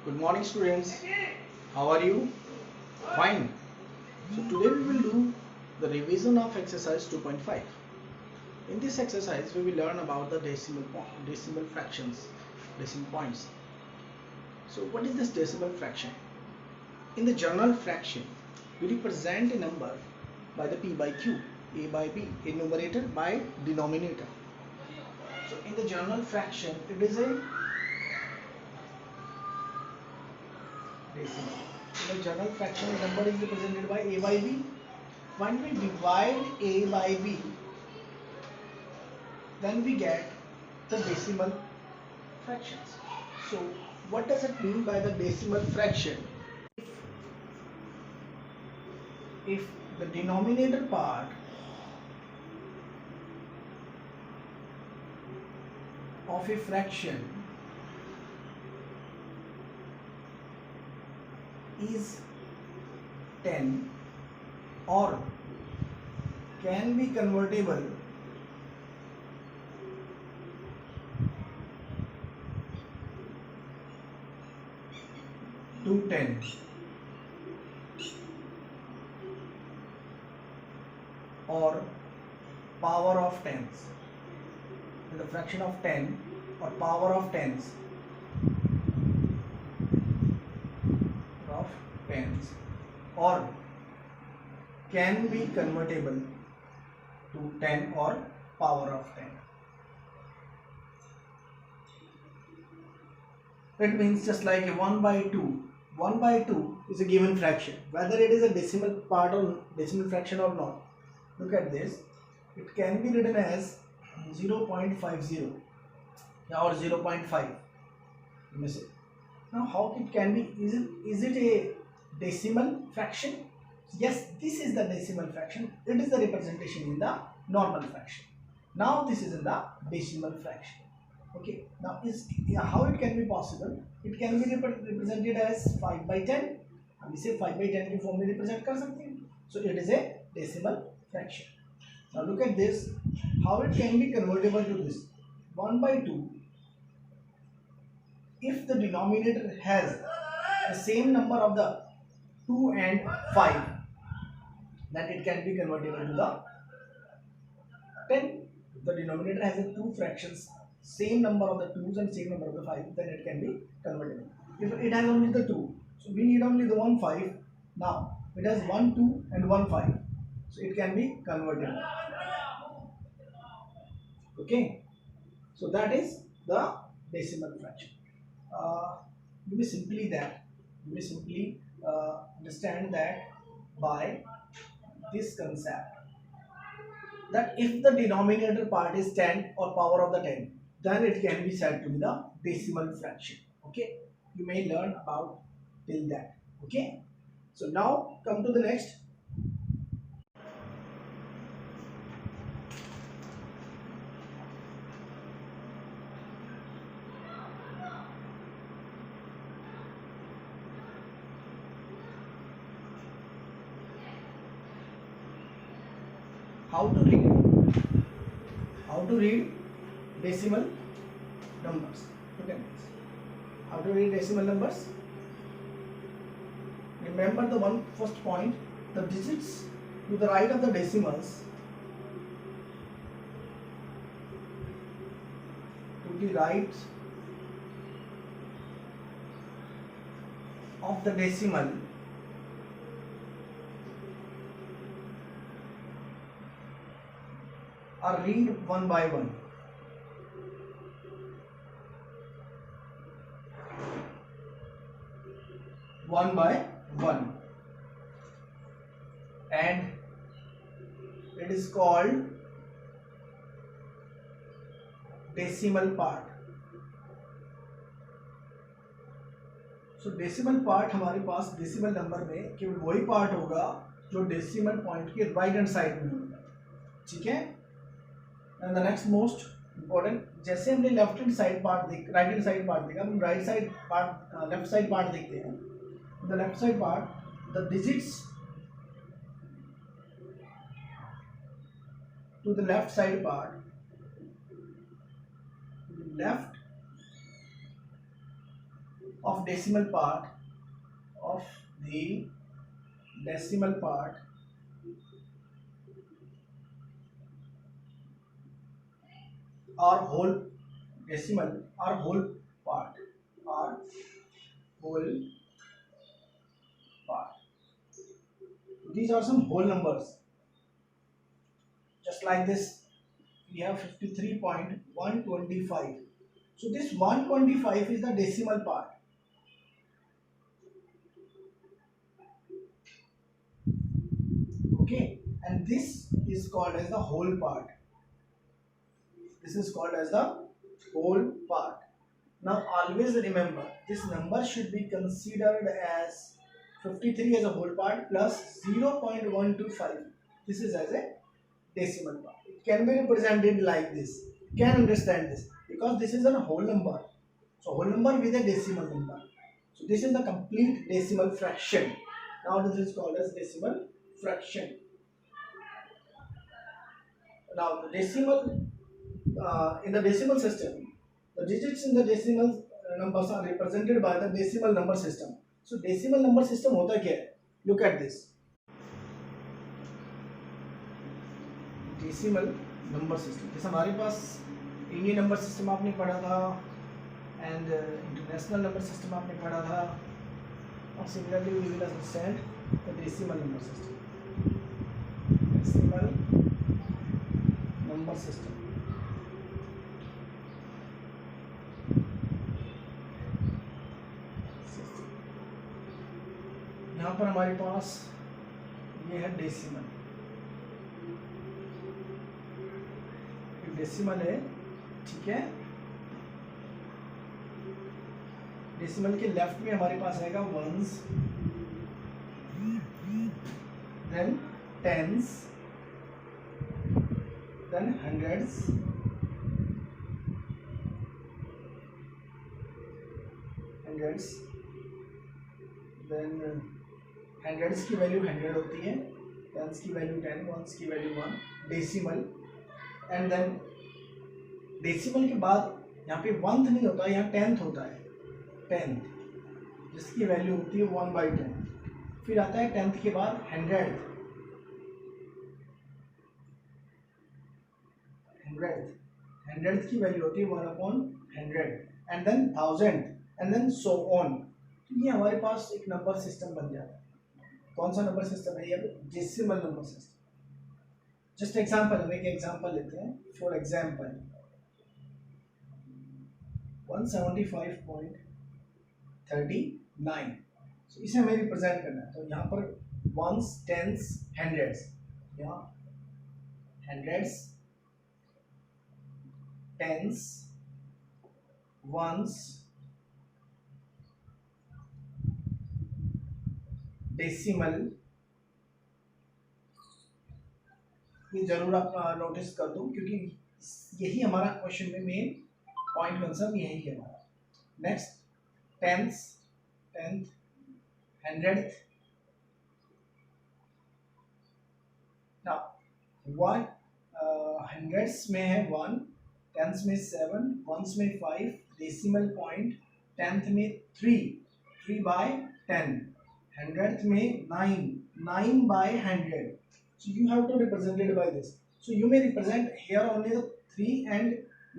Good morning, students. How are you? Fine. So today we will do the revision of exercise 2.5. In this exercise we will learn about the decimal fractions, decimal points. So what is this decimal fraction? In the general fraction, we represent a number by the p by q, a by b, a numerator by denominator. So in the general fraction, it is a decimal. In the general fraction, the number is represented by a by b. When we divide a by b, then we get the decimal fractions. So what does it mean by the decimal fraction? If the denominator part of a fraction is 10 or can be convertible to 10 or power of tens, in the fraction of 10 or power of tens or can be convertible to 10 or power of 10. That means just like a 1 by 2. 1 by 2 is a given fraction, whether it is a decimal part or decimal fraction or not. Look at this. It can be written as 0.50 or 0.5. Let me see. Now how it can be? Is it a decimal fraction? Yes, this is the decimal fraction. It is the representation in the normal fraction. Now this is in the decimal fraction. Okay. Now how it can be possible? It can be represented as 5 by 10. We say 5 by 10 की form में represent कर सकते हैं. So it is a decimal fraction. Now look at this. How it can be convertible to this? 1 by 2. If the denominator has the same number of the 2 and 5, then it can be convertible to the 10. If the denominator has the two fractions, same number of the 2's and same number of the 5, then it can be convertible. If it has only the 2, so we need only the 1 5. Now it has 1 2 and 1 5, so it can be convertible. Okay, so that is the decimal fraction. You may simply understand that by this concept, that if the denominator part is 10 or power of the 10, then it can be said to be the decimal fraction. Okay, you may learn about till that. Okay, so now come to the next. How to read decimal numbers. Look at this. How to read decimal numbers? Remember the first point, the digits to the right of the decimals of the decimal are read one by one. One by one, and it is called decimal part. So decimal part हमारे पास decimal number में केवल वही part होगा जो decimal point के right hand side में होगा. ठीक है? And the next most important, जैसे हमने left hand side part right hand side part देखा, हम right side part left side part देखते हैं. The left side part, the digits to the left side part, left of decimal part of the decimal part or whole decimal or whole part or whole part. These are some whole numbers. Just like this, we have 53.125. So this 125 is the decimal part. Okay, and this is called as the whole part. This is called as the whole part. Now always remember, this number should be considered as 53 as a whole part plus 0.125. This is as a decimal part. It can be represented like this. You can understand this because this is a whole number. So whole number with a decimal number. So this is the complete decimal fraction. Now this is called as decimal fraction. Now the decimal in the decimal system, the digits in the decimal numbers are represented by the decimal number system. So decimal number system होता क्या है? Look at this. Decimal number system. जैसे हमारे पास Indian number system आपने पढ़ा था and international number system आपने पढ़ा था और similarly we will understand the decimal number system. Decimal number system. यहाँ पर हमारे पास ये है डेसिमल. डेसिमल है, ठीक है. डेसिमल के लेफ्ट में हमारे पास आएगा ones, then tens, then hundreds, then hundreds की वैल्यू 100 होती है, टेंस की वैल्यू 10, वंस की value 1. Decimal and then decimal के बाद यहाँ पे 1th नहीं होता, यहाँ 10th होता है. 10th जिसकी वैल्यू होती है 1/10. फिर आता है 10th के बाद 100th. 100th की वैल्यू होती है 1/100 and then 1000 and then so on. तो ये हमारे पास एक नंबर सिस्टम बन जाता है. कौन सा नंबर सिस्टम है ये? Decimal number system. Just example, हम एक एग्जाम्पल लेते हैं. For example 175.39. so इसे हमें रिप्रेजेंट करना है. तो यहाँ पर वंस, टेंस, हंड्रेड्स, यहाँ हंड्रेड्स, टेंस, वंस, डेसिमल. ये जरूर आप नोटिस कर दो क्योंकि यही हमारा क्वेश्चन में मेन पॉइंट कंसर्न यही है हमारा. Next tenth, hundredth. Now one hundreds में है 1, टेंथ में 7, वंस में 5, डेसिमल पॉइंट टेंथ में 3/10, हंड्रेड्थ में 9/100. So you have to represent it by this. So you may represent here only the 3 and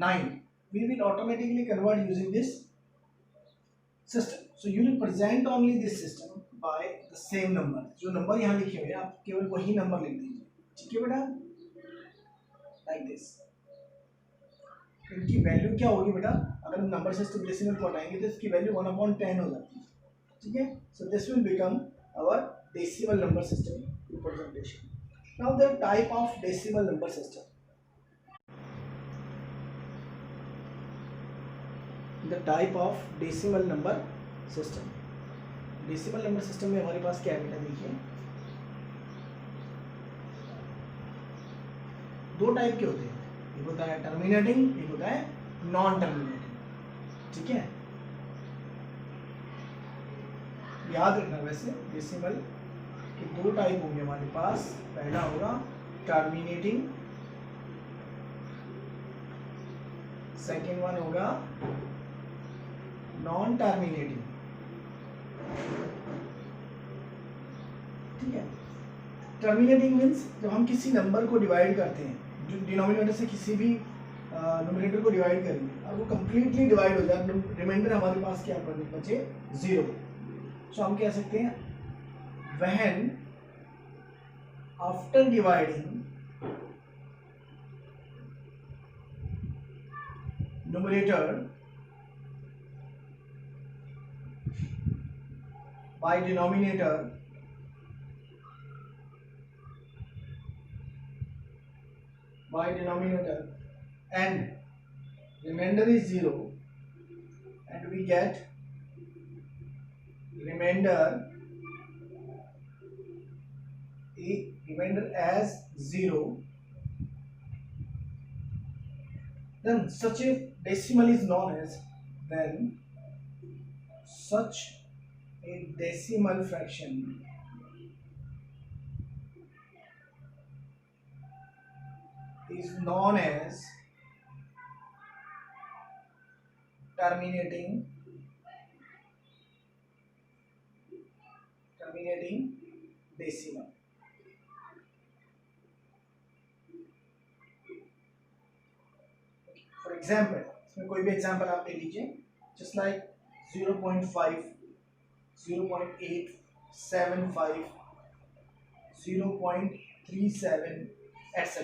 9. We will automatically convert using this system. So you will present only this system by the same number. जो number यहाँ लिखे हुए हैं आप केवल वही number लिख दीजिए. ठीक है बेटा? Like this. इनकी वैल्यू क्या होगी बेटा? अगर हम नंबर सिस्टम डेसिमल को हटाएंगे तो इसकी वैल्यू 1/10 हो जाती है. ठीक है? So this will become our decimal number system representation. Now the type of decimal number system. The type of decimal number system. Decimal number system में हमारे पास क्या है बेटा? देखिए 2 टाइप के होते हैं. एक होता है टर्मिनेटिंग, एक होता है नॉन टर्मिनेटिंग. ठीक है, याद रखना. वैसे डेसिमल के 2 टाइप होंगे हमारे पास. पहला होगा टर्मिनेटिंग, सेकेंड वन होगा नॉन टर्मिनेटिंग. ठीक है। टर्मिनेटिंग मीन्स जब हम किसी नंबर को डिवाइड करते हैं, जो डिनोमिनेटर से किसी भी न्यूमरेटर को डिवाइड करेंगे और वो कंप्लीटली डिवाइड हो जाए, रिमाइंडर हमारे पास क्या बचे, 0। सो हम कह सकते हैं when after dividing numerator by denominator and remainder is 0 and we get remainder as 0, then such a decimal is known as, then such a decimal fraction is known as terminating decimal. For example, इसमें कोई भी example आप ले लीजिए, just like 0.5, 0.875, 0.37, etc.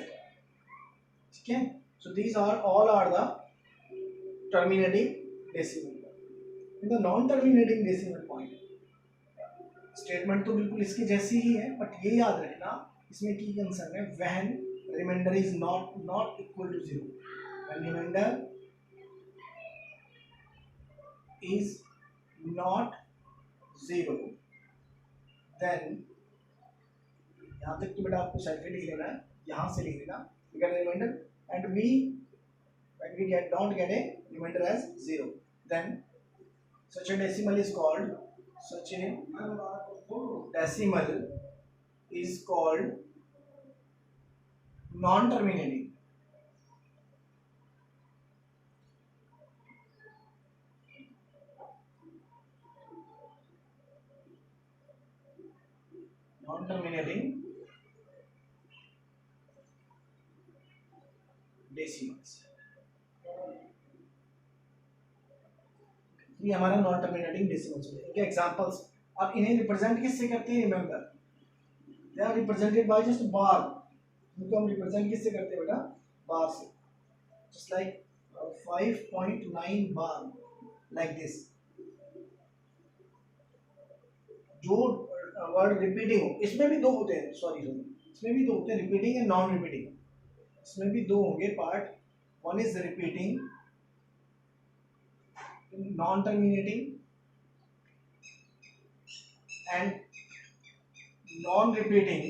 ठीक है. So these are all are the terminating decimal. In the non-terminating decimal point, statement तो बिल्कुल इसकी जैसी ही है, बट ये याद रखना इसमें की कंसर्न है when remainder is not equal to 0. When remainder is not 0, then यहाँ तक तो बेटा आपको सेपरेट लिख लेना है, यहाँ से लिख लेना we get a remainder and when we don't get a remainder as 0, then such a decimal is called non-terminating. Decimals, ये हमारा नॉन टर्मिनेटिंग डेसिमल्स हो गए. एग्जांपल्स, अब इन्हें रिप्रेजेंट किससे करते हैं? Remember they are represented by just bar. इनको हम रिप्रेजेंट किससे करते हैं बेटा? बार से. Just like 5.9 bar, like this. जो वर्ड रिपीटिंग हो, इसमें भी दो होते हैं, सॉरी इसमें भी दो होते हैं, रिपीटिंग एंड नॉन रिपीटिंग. इसमें भी दो होंगे part. One is repeating, non terminating and non-repeating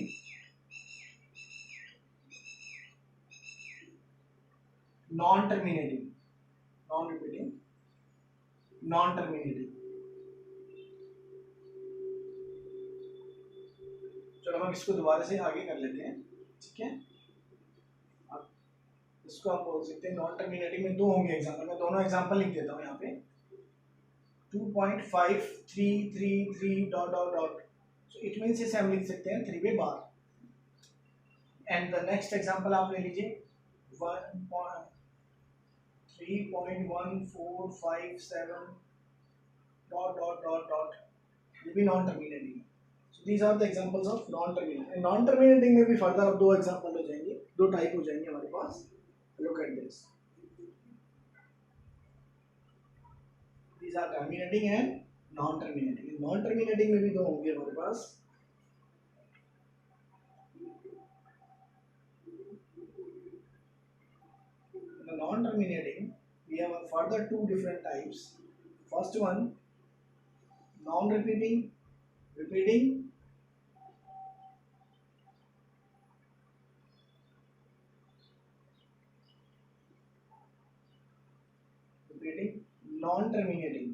non-terminating. चलो हम इसको दोबारा से आगे कर लेते हैं. ठीक है, अब इसको हम बोल सकते हैं नॉन टर्मिनेटिंग में दो होंगे एग्जाम्पल. मैं दोनों एग्जाम्पल लिख देता हूँ यहाँ पे. 2.5333 dot dot dot. So it means इसे हम लिख सकते हैं 3 वे बार. एंड द नेक्स्ट एग्जांपल आप ले लीजिए 3.1457 डॉट डॉट डॉट डॉट. ये भी non terminating. So these are the examples of non terminating. Non terminating में भी फर्दर अब दो एग्जांपल हो जाएंगे, दो टाइप हो जाएंगे हमारे पास. Look at this. These are terminating and non-terminating. Non-terminating में भी दो होंगे हमारे पास. In the non-terminating, we have further two different types. First one, non-repeating, repeating, non-terminating.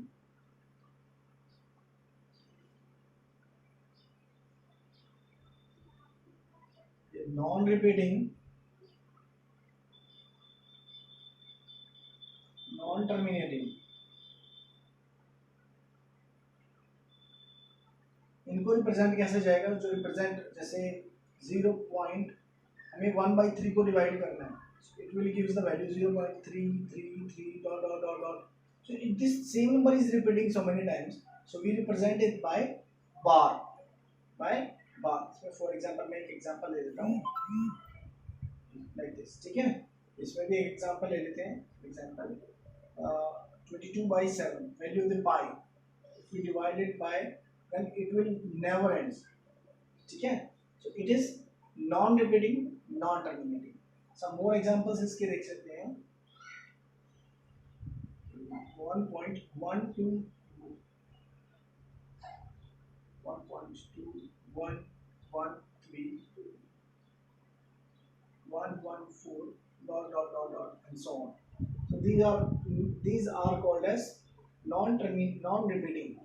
Non-repeating, non-terminating. Represent कैसे जाएगा, जो रिप्रेजेंट जैसे 0 पॉइंट हमें 1/3 को डिवाइड करना है, it will gives the value 0.333 dot dot dot dot. So if this same number is repeating so many times, so we represent it by bar. So for example मैं एक example ले लेता हूँ like this, ठीक है. इसमें भी एक एग्जांपल ले लेते हैं. Example 22/7 value of the pi, if we divide it by, then it will never ends, ठीक है. So it is non repeating, non terminating. Some more examples इसके देख सकते हैं. 1.12 1.2 1.13 1.14 dot dot dot dot and so on. So these are called as non-repeating,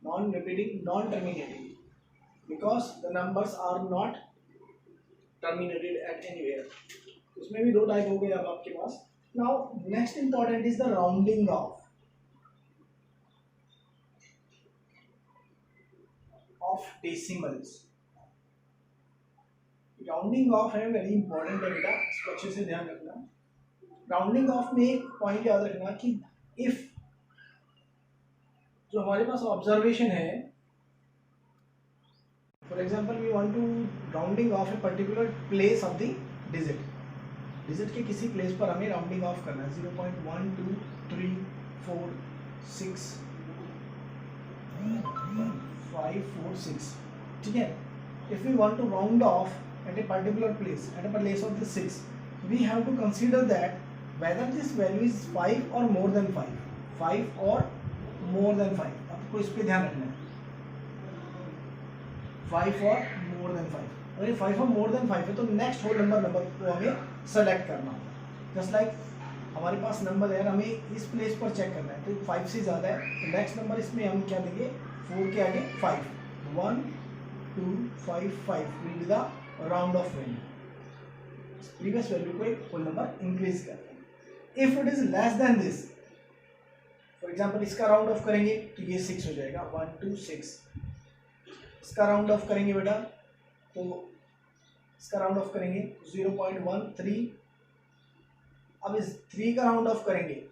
non-terminating, because the numbers are not terminated at anywhere. उसमें भी दो type हो गए अब आपके पास. Now next important is the rounding off decimals. Rounding off है, very important है बेटा, इसको अच्छे से ध्यान रखना. राउंडिंग ऑफ में एक पॉइंट याद रखना कि इफ जो हमारे पास ऑब्जर्वेशन है, for example we want to rounding off a particular place of the digit के किसी प्लेस पर हमें राउंडिंग ऑफ करना है. 0.12346546, ठीक है. If we want to round off at a particular place, at a place of the 6, we have to consider that whether this value is 5 or more than 5, 5 or more than 5. आपको इस पे ध्यान रखना है, 5 or more than 5. अगर 5 और more than 5 है तो नेक्स्ट होल नंबर को हमें सेलेक्ट करना होगा. जस्ट लाइक हमारे पास नंबर है, हमें इस प्लेस पर चेक करना है, तो 5 से ज़्यादा है तो नेक्स्ट नंबर इसमें हम क्या देंगे, 4 के आगे 5. 1 2 5 5 will be the round off value. Previous value को एक होल नंबर इंक्रीज करते हैं. If it is less than this, for example इसका राउंड ऑफ करेंगे तो ये 6 हो जाएगा. 1 2 6. इसका राउंड ऑफ करेंगे बेटा तो इसका राउंड ऑफ करेंगे 0.13. अब इस 3 का राउंड ऑफ करेंगे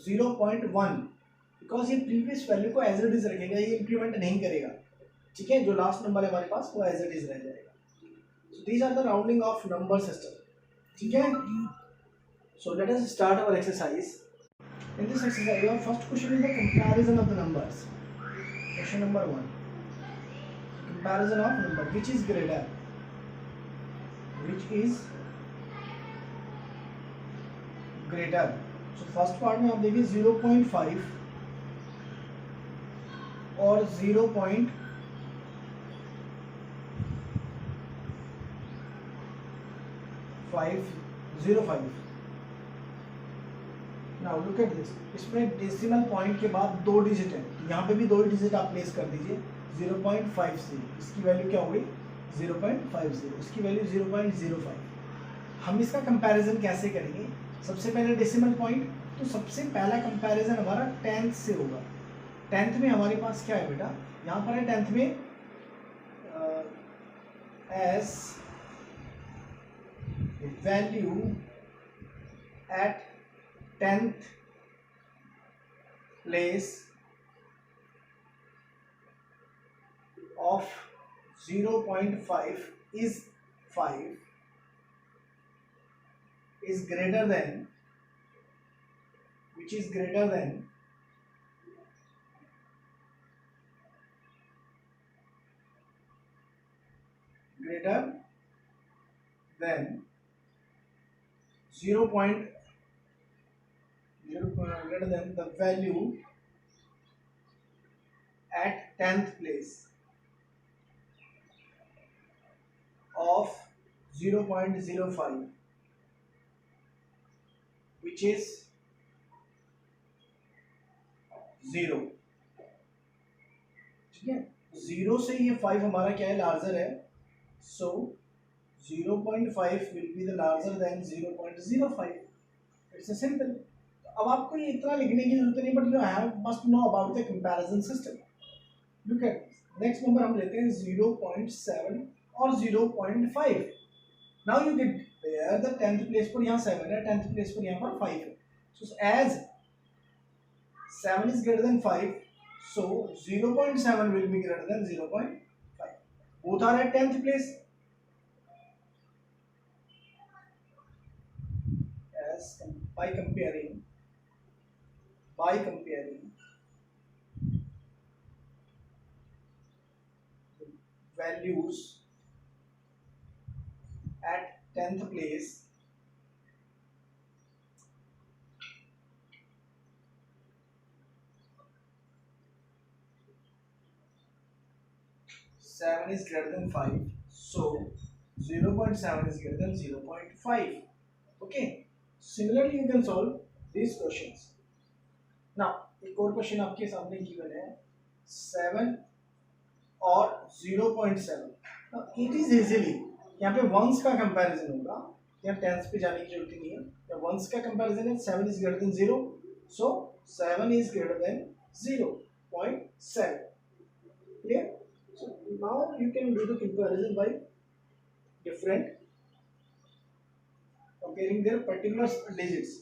0.1, बिकॉज ये प्रीवियस वैल्यू को एज इट इज रखेगा, ये इंक्रीमेंट नहीं करेगा, ठीक है. जो लास्ट नंबर है हमारे पास वो एज इट इज रह जाएगा. So these are the rounding off number system, ठीक है. So let us start our exercise. In this exercise your first question is the comparison of the numbers. Question number 1, comparison of number which is greater, so first part में आप देखिए 0.5 और 0.05. Now look at this. इसमें decimal point के बाद 2 digit है, तो यहाँ पे भी 2 डिजिट आप प्लेस कर दीजिए. 0.50, इसकी वैल्यू क्या होगी 0.50, इसकी वैल्यू 0.05. हम इसका कंपैरिजन कैसे करेंगे, सबसे पहले डेसिमल पॉइंट, तो सबसे पहला कंपैरिजन हमारा 10th से होगा. 10th में हमारे पास क्या है बेटा, यहाँ पर है 10th में S value at 10th place of 0.5 is 5 is greater than, which is greater than greater than the value at 10th place of 0.05, which is 0, ठीक है. 0 से ये 5 हमारा क्या है, लार्जर है, so 0.5 will be the larger than 0.05. It's a simple. अब आपको ये इतना लिखने की जरूरत नहीं, but you have must know about the comparison system. Look at next number हम लेते हैं 0.7 और 0.5. Now you get there the 10th place पर यहाँ 7 है, 10th प्लेस पर यहाँ पर 5 है. So as 7 is greater than 5, so 0.7 will be greater than 0.5. Both are at 10th place. As by comparing values at 10th place, seven is greater than 5, so 0.7 is greater than 0.5. Okay, similarly you can solve these questions. Now एक और question आपके सामने given है 7 और 0.7. It is easily यहाँ पे once का comparison होगा, यहाँ टेंस पे जाने की जरूरत नहीं है. या वंस का कंपैरिजन है 7 is greater than 0, so 7 is greater than 0.7. clear? So now you can do the comparison by different, comparing their particular digits,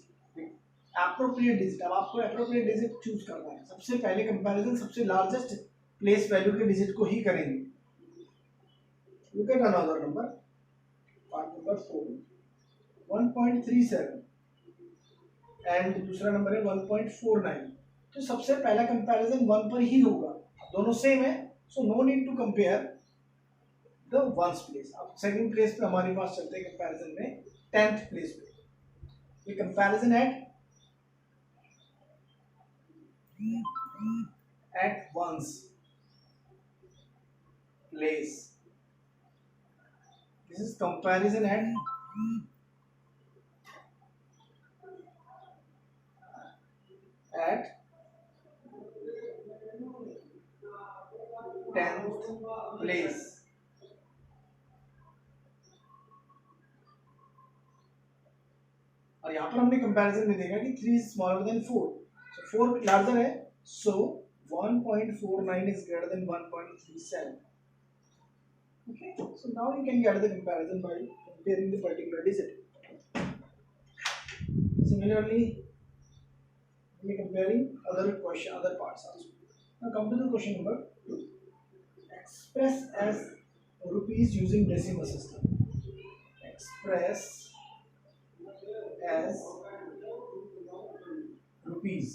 appropriate digit. अब आपको appropriate digit चूज करना है. सबसे पहले कंपैरिजन सबसे लार्जेस्ट प्लेस वैल्यू के digit को ही करेंगे. Look at another number, part number 4, 1.37 and दूसरा नंबर है 1.49. तो सबसे पहला कंपैरिजन 1 पर ही होगा, दोनों सेम है, so no need to compare the ones place. अब सेकंड प्लेस पे हमारे पास चलते हैं कंपैरिजन में 10th प्लेस पे. ये comparison at ones place. This is comparison at 10th place. और यहाँ पर हमने कंपैरिजन में देखा कि 3 is smaller than 4, so 4 larger है, so 1.49 is greater than 1.37. Okay, so now you can get the comparison by comparing the particular digit. Similarly, we are comparing other parts also. Now come to the question number 2. Express as rupees using decimal system. Express as rupees.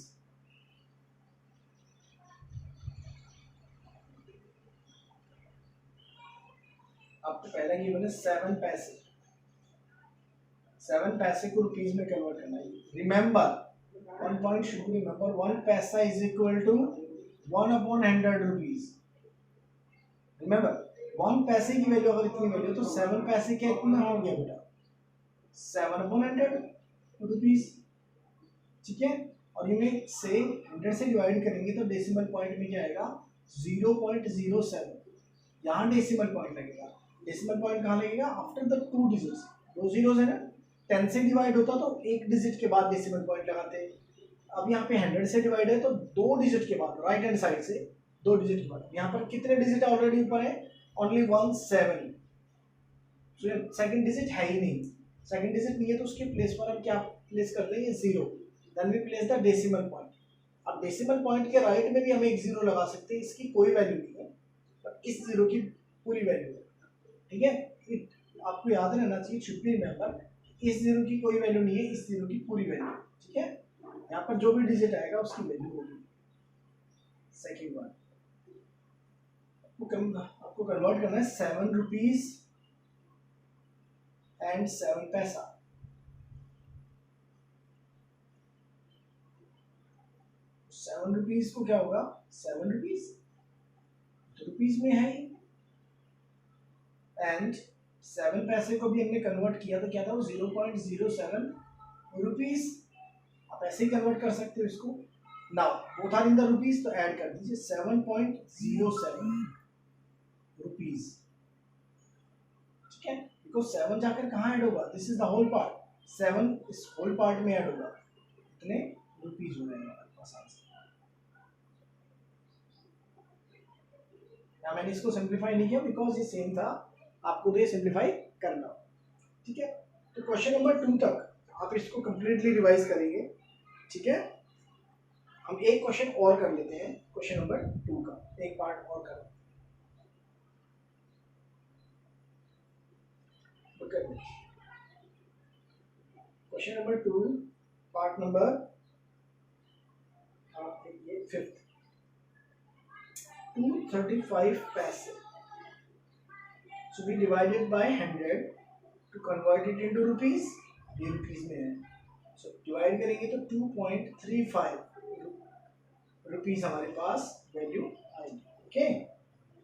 आपको पहला given है 7 पैसे. 7 पैसे को rupees में convert करना है. Remember, one point should be remember, 1 paisa is equal to 1/100 rupees. Remember 1 पैसे की वैल्यू अगर इतनी वैल्यू तो 7 पैसे क्या इतना हो गया बेटा, 7/100 रुपीस. ठीक है, और ये में से 100 से डिवाइड करेंगे तो डेसिमल पॉइंट में क्या आएगा 0.07. यहाँ डेसिमल पॉइंट लगेगा. डेसिमल पॉइंट कहाँ लगेगा, आफ्टर द 2 डिजिट्स. 2 जीरोस है ना, 10 से डिवाइड होता तो एक डिजिट के बाद डेसिमल पॉइंट लगाते. अब यहाँ पे 100 से डिवाइड है तो 2 डिजिट के बाद, राइट हैंड साइड से 2 डिजिट के बाद. यहाँ पर कितने डिजिट ऑलरेडी ऊपर है, ओनली 17. तो सेकंड डिजिट है ही नहीं. सेकंड डिजिट नहीं है तो उसके प्लेस पर हम क्या प्लेस कर देंगे, 0. Then we place the decimal point. अब डेसिमल पॉइंट के राइट में भी हम एक 0 लगा सकते हैं, इसकी कोई वैल्यू नहीं है, पर इस 0 की पूरी वैल्यू है. ठीक है, आपको याद रहना चाहिए, शुड बी रिमेंबर, इस 0 की कोई वैल्यू नहीं है, इस 0 की पूरी वैल्यू. ठीक है, यहाँ पर जो भी डिजिट आएगा उसकी वैल्यू होगी. सेकंड वन आपको कन्वर्ट करना है 7 रुपीज एंड 7 पैसा. सेवन रुपीज को क्या होगा, 7 रुपीज रुपीज में है, एंड 7 पैसे को भी हमने कन्वर्ट किया तो क्या था वो 0.07 रुपीज. आप ऐसे ही कन्वर्ट कर सकते हो इसको. Now both are in the rupees, तो ऐड कर दीजिए 7.07 रुपीज. ठीक है, बिकॉज 7 जाकर कहाँ ऐड होगा, this is the whole part. 7 is whole part में ऐड होगा, इतने रुपीज हो रहे हैं हमारे पास आंसर. या मैंने इसको सिंप्लीफाई नहीं किया बिकॉज ये सेम था, आपको तो ये सिंप्लीफाई करना, ठीक है। तो क्वेश्चन नंबर 2 तक आप इसको कंप्लीटली रिवाइज करेंगे, ठीक है। हम एक क्वेश्चन और कर लेते हैं, क्वेश्चन नंबर 2 का एक पार्ट और कर, question number 2 part number 5th, 235 पैसे, so we divided by 100 to convert it into rupees, ये रुपीस में है, so डिवाइड करेंगे तो 2.35 रुपीस हमारे पास वैल्यू आएगी, okay.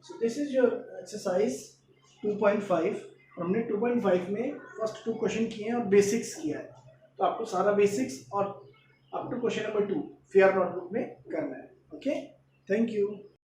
So this is your exercise 2.5। हमने 2.5 में फर्स्ट 2 क्वेश्चन किए हैं और बेसिक्स किया है, तो आपको सारा बेसिक्स और up to question number 2 fair notebook में करना है, ओके। Thank you.